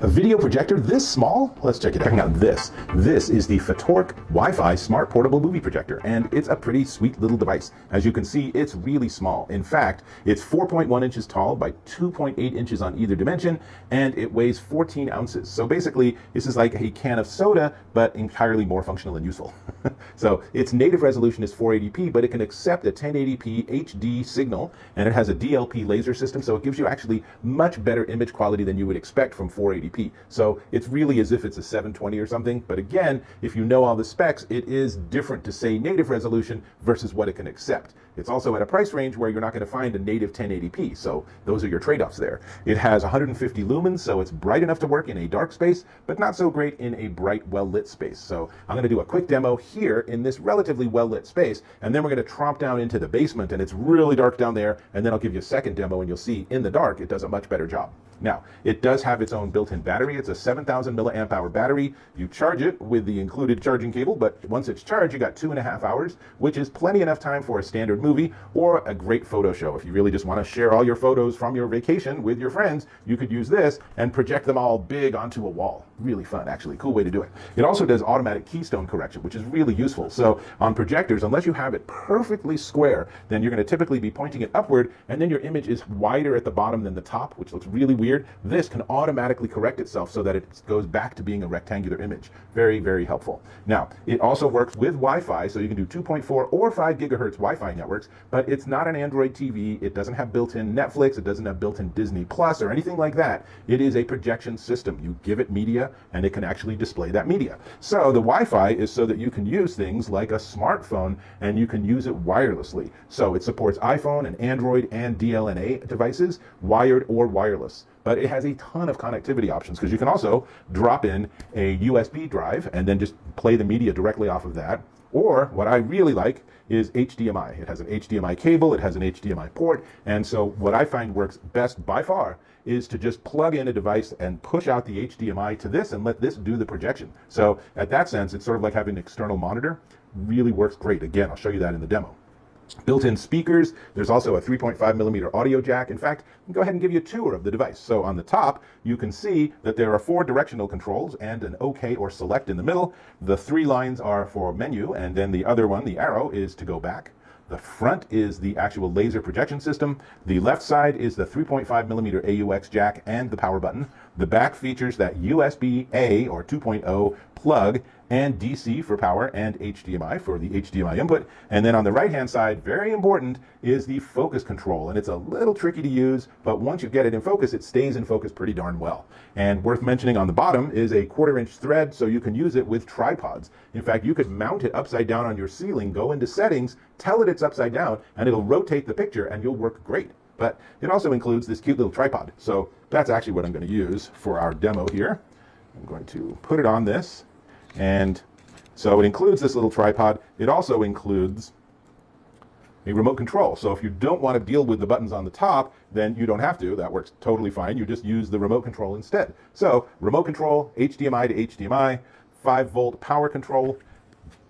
A video projector this small? Let's check it out. Checking out this. This is the FATORK Wi-Fi Smart Portable Movie Projector, and it's a pretty sweet little device. As you can see, it's really small. In fact, it's 4.1 inches tall by 2.8 inches on either dimension, and it weighs 14 ounces. So basically, this is like a can of soda, but entirely more functional and useful. So its native resolution is 480p, but it can accept a 1080p HD signal, and it has a DLP laser system, so it gives you actually much better image quality than you would expect from 480p. So it's really as if it's a 720 or something. But again, if you know all the specs, it is different to say native resolution versus what it can accept. It's also at a price range where you're not going to find a native 1080p. So those are your trade-offs there. It has 150 lumens, so it's bright enough to work in a dark space, but not so great in a bright, well-lit space. So I'm going to do a quick demo here in this relatively well-lit space, and then we're going to tromp down into the basement, and it's really dark down there, and then I'll give you a second demo, and you'll see in the dark, it does a much better job. Now, it does have its own built-in battery. It's a 7,000 milliamp hour battery. You charge it with the included charging cable, but once it's charged, you got 2.5 hours, which is plenty enough time for a standard movie or a great photo show. If you really just want to share all your photos from your vacation with your friends, you could use this and project them all big onto a wall. Really fun, actually. Cool way to do it. It also does automatic keystone correction, which is really useful. So on projectors, unless you have it perfectly square, then you're going to typically be pointing it upward, and then your image is wider at the bottom than the top, which looks really weird. This can automatically correct itself so that it goes back to being a rectangular image. Very, very helpful. Now, it also works with Wi-Fi, so you can do 2.4 or 5 gigahertz Wi-Fi networks, but it's not an Android TV. It doesn't have built-in Netflix. It doesn't have built-in Disney Plus or anything like that. It is a projection system. You give it media, and it can actually display that media. So the Wi-Fi is so that you can use things like a smartphone, and you can use it wirelessly. So it supports iPhone and Android and DLNA devices, wired or wireless. But it has a ton of connectivity options because you can also drop in a USB drive and then just play the media directly off of that. Or what I really like is HDMI. It has an HDMI cable, it has an HDMI port, and so what I find works best by far is to just plug in a device and push out the HDMI to this and let this do the projection. So at that sense, it's sort of like having an external monitor. Really works great. Again, I'll show you that in the demo. Built-in speakers. There's also a 3.5 millimeter audio jack. In fact, I'll go ahead and give you a tour of the device. So on the top, you can see that there are 4 directional controls and an OK or select in the middle. The 3 lines are for menu, and then the other one, the arrow, is to go back. The front is the actual laser projection system. The left side is the 3.5 millimeter AUX jack and the power button. The back features that USB-A or 2.0 plug and DC for power and HDMI for the HDMI input. And then on the right-hand side, very important, is the focus control. And it's a little tricky to use, but once you get it in focus, it stays in focus pretty darn well. And worth mentioning on the bottom is a 1/4 inch thread, so you can use it with tripods. In fact, you could mount it upside down on your ceiling, go into settings, tell it it's upside down, and it'll rotate the picture and you'll work great. But it also includes this cute little tripod. So that's actually what I'm going to use for our demo here. I'm going to put it on this. And so it includes this little tripod. It also includes a remote control. So if you don't want to deal with the buttons on the top, then you don't have to. That works totally fine. You just use the remote control instead. So remote control, HDMI to HDMI, 5-volt power control,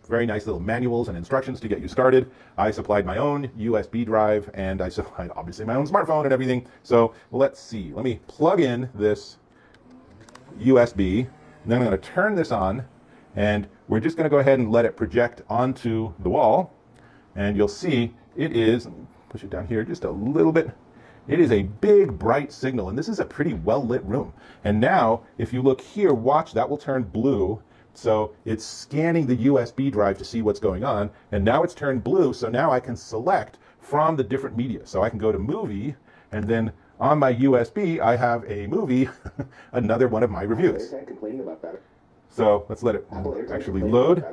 very nice little manuals and instructions to get you started. I supplied my own USB drive, and I supplied obviously my own smartphone and everything. So let's see. Let me plug in this USB. Then I'm going to turn this on. And we're just going to go ahead and let it project onto the wall. And you'll see it is, push it down here just a little bit. It is a big, bright signal. And this is a pretty well-lit room. And now, if you look here, watch, that will turn blue. So it's scanning the USB drive to see what's going on. And now it's turned blue. So now I can select from the different media. So I can go to movie, and then on my USB, I have a movie, another one of my reviews. Complaining about battery. So let's let it actually load.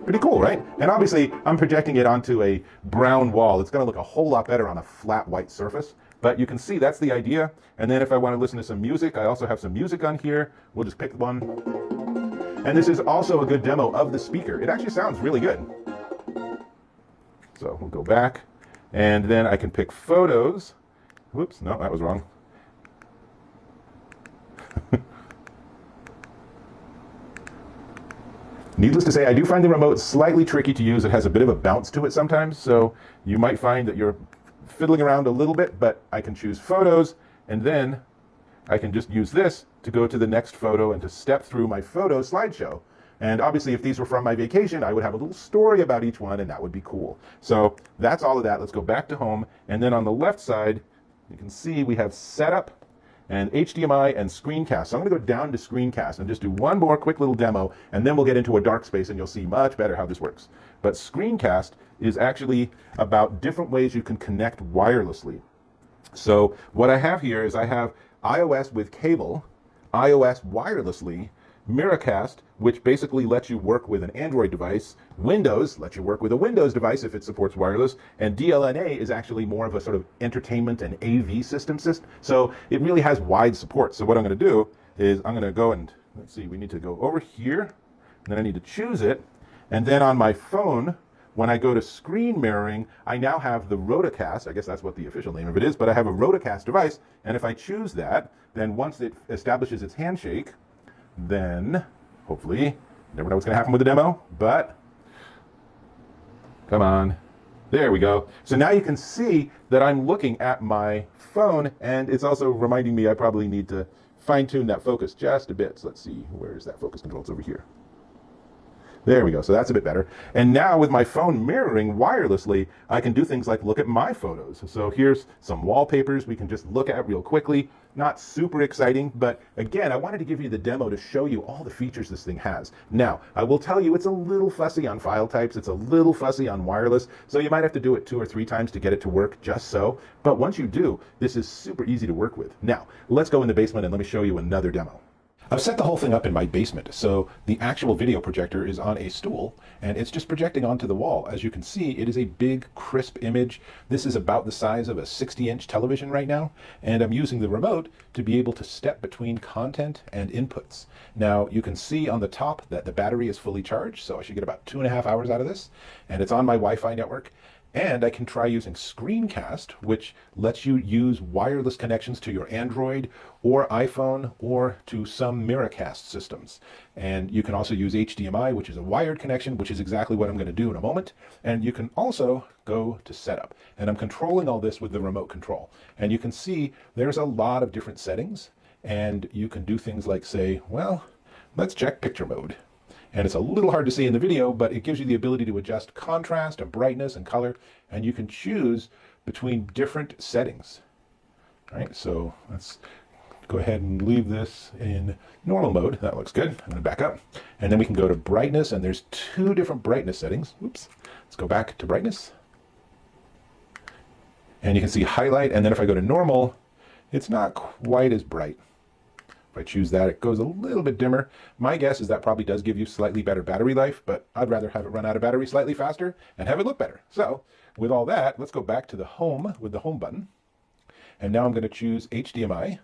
Pretty cool, right? And obviously, I'm projecting it onto a brown wall. It's going to look a whole lot better on a flat white surface. But you can see that's the idea. And then if I want to listen to some music, I also have some music on here. We'll just pick one. And this is also a good demo of the speaker. It actually sounds really good. So we'll go back. And then I can pick photos. Whoops, no, that was wrong. Needless to say, I do find the remote slightly tricky to use. It has a bit of a bounce to it sometimes, so you might find that you're fiddling around a little bit, but I can choose photos, and then I can just use this to go to the next photo and to step through my photo slideshow. And obviously, if these were from my vacation, I would have a little story about each one, and that would be cool. So that's all of that. Let's go back to home. And then on the left side, you can see we have setup and HDMI and screencast. So I'm going to go down to screencast and just do one more quick little demo, and then we'll get into a dark space and you'll see much better how this works. But screencast is actually about different ways you can connect wirelessly. So what I have here is I have iOS with cable, iOS wirelessly, Miracast, which basically lets you work with an Android device, Windows lets you work with a Windows device if it supports wireless, and DLNA is actually more of a sort of entertainment and AV system. So it really has wide support. So what I'm going to do is I'm going to go and, let's see, we need to go over here, and then I need to choose it, and then on my phone, when I go to screen mirroring, I now have the Rotocast, I guess that's what the official name of it is, but I have a Rotocast device, and if I choose that, then once it establishes its handshake, then hopefully, you never know what's going to happen with the demo, but come on, there we go. So now you can see that I'm looking at my phone, and it's also reminding me I probably need to fine-tune that focus just a bit. So let's see, where's that focus control? It's over here. There we go, so that's a bit better. And now with my phone mirroring wirelessly, I can do things like look at my photos. So here's some wallpapers we can just look at real quickly. Not super exciting, but again, I wanted to give you the demo to show you all the features this thing has. Now, I will tell you it's a little fussy on file types, it's a little fussy on wireless, so you might have to do it 2 or 3 times to get it to work just so. But once you do, this is super easy to work with. Now, let's go in the basement and let me show you another demo. I've set the whole thing up in my basement, so the actual video projector is on a stool, and it's just projecting onto the wall. As you can see, it is a big, crisp image. This is about the size of a 60-inch television right now, and I'm using the remote to be able to step between content and inputs. Now, you can see on the top that the battery is fully charged, so I should get about 2.5 hours out of this, and it's on my Wi-Fi network. And I can try using Screencast, which lets you use wireless connections to your Android or iPhone or to some Miracast systems. And you can also use HDMI, which is a wired connection, which is exactly what I'm going to do in a moment. And you can also go to setup. And I'm controlling all this with the remote control. And you can see there's a lot of different settings. And you can do things like say, well, let's check picture mode. And it's a little hard to see in the video, but it gives you the ability to adjust contrast and brightness and color, and you can choose between different settings. All right, so let's go ahead and leave this in normal mode. That looks good. I'm going to back up. And then we can go to brightness, and there's 2 different brightness settings. Oops. Let's go back to brightness. And you can see highlight, and then if I go to normal, it's not quite as bright. If I choose that, it goes a little bit dimmer. My guess is that probably does give you slightly better battery life, but I'd rather have it run out of battery slightly faster and have it look better. So with all that, let's go back to the home with the home button. And now I'm going to choose HDMI.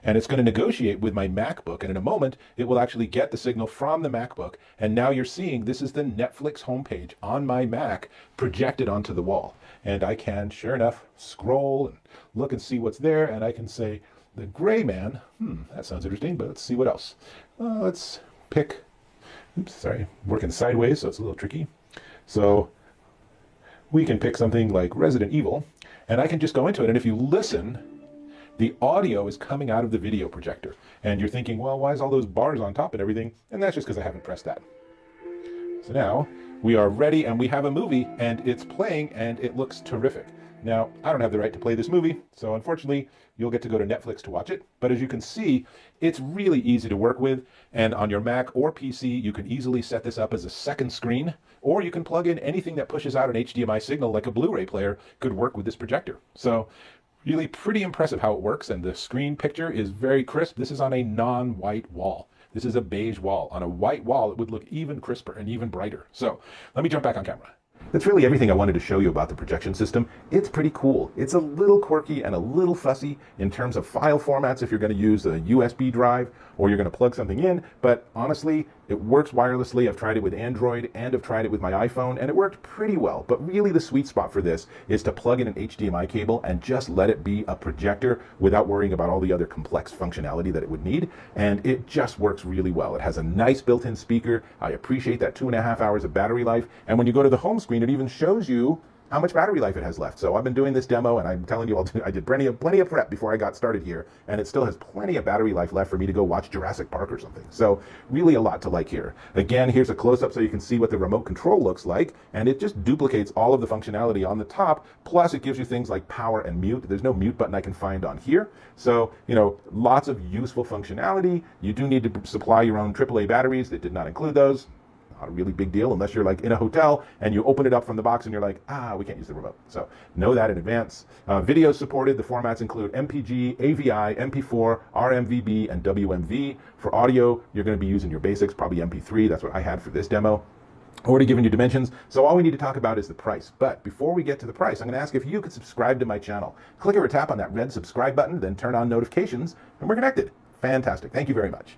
And it's going to negotiate with my MacBook. And in a moment, it will actually get the signal from the MacBook. And now you're seeing this is the Netflix homepage on my Mac projected onto the wall. And I can, sure enough, scroll and look and see what's there. And I can say, The Gray Man, that sounds interesting, but let's see what else. Let's pick, working sideways, so it's a little tricky. So we can pick something like Resident Evil, and I can just go into it, and if you listen, the audio is coming out of the video projector. And you're thinking, well, why is all those bars on top and everything? And that's just because I haven't pressed that. So now we are ready, and we have a movie, and it's playing, and it looks terrific. Now, I don't have the right to play this movie, so unfortunately, you'll get to go to Netflix to watch it. But as you can see, it's really easy to work with. And on your Mac or PC, you can easily set this up as a second screen, or you can plug in anything that pushes out an HDMI signal, like a Blu-ray player, could work with this projector. So really pretty impressive how it works, and the screen picture is very crisp. This is on a non-white wall. This is a beige wall. On a white wall, it would look even crisper and even brighter. So let me jump back on camera. That's really everything I wanted to show you about the projection system. It's pretty cool. It's a little quirky and a little fussy in terms of file formats if you're going to use a USB drive or you're going to plug something in, but honestly, it works wirelessly. I've tried it with Android and I've tried it with my iPhone, and it worked pretty well. But really the sweet spot for this is to plug in an HDMI cable and just let it be a projector without worrying about all the other complex functionality that it would need. And it just works really well. It has a nice built-in speaker. I appreciate that 2.5 hours of battery life. And when you go to the home screen, it even shows you how much battery life it has left. So I've been doing this demo, and I'm telling you, I did plenty of prep before I got started here, and it still has plenty of battery life left for me to go watch Jurassic Park or something. So really a lot to like here. Again, here's a close-up so you can see what the remote control looks like, and it just duplicates all of the functionality on the top, plus it gives you things like power and mute. There's no mute button I can find on here. So, you know, lots of useful functionality. You do need to supply your own AAA batteries. It did not include those. Not a really big deal unless you're like in a hotel and you open it up from the box and you're like, we can't use the remote. So know that in advance. Video supported. The formats include MPG, AVI, MP4, RMVB, and WMV. For audio, you're going to be using your basics, probably MP3. That's what I had for this demo. Already given you dimensions, so all we need to talk about is the price. But before we get to the price, I'm going to ask if you could subscribe to my channel. Click or tap on that red subscribe button, then turn on notifications, and we're connected. Fantastic. Thank you very much.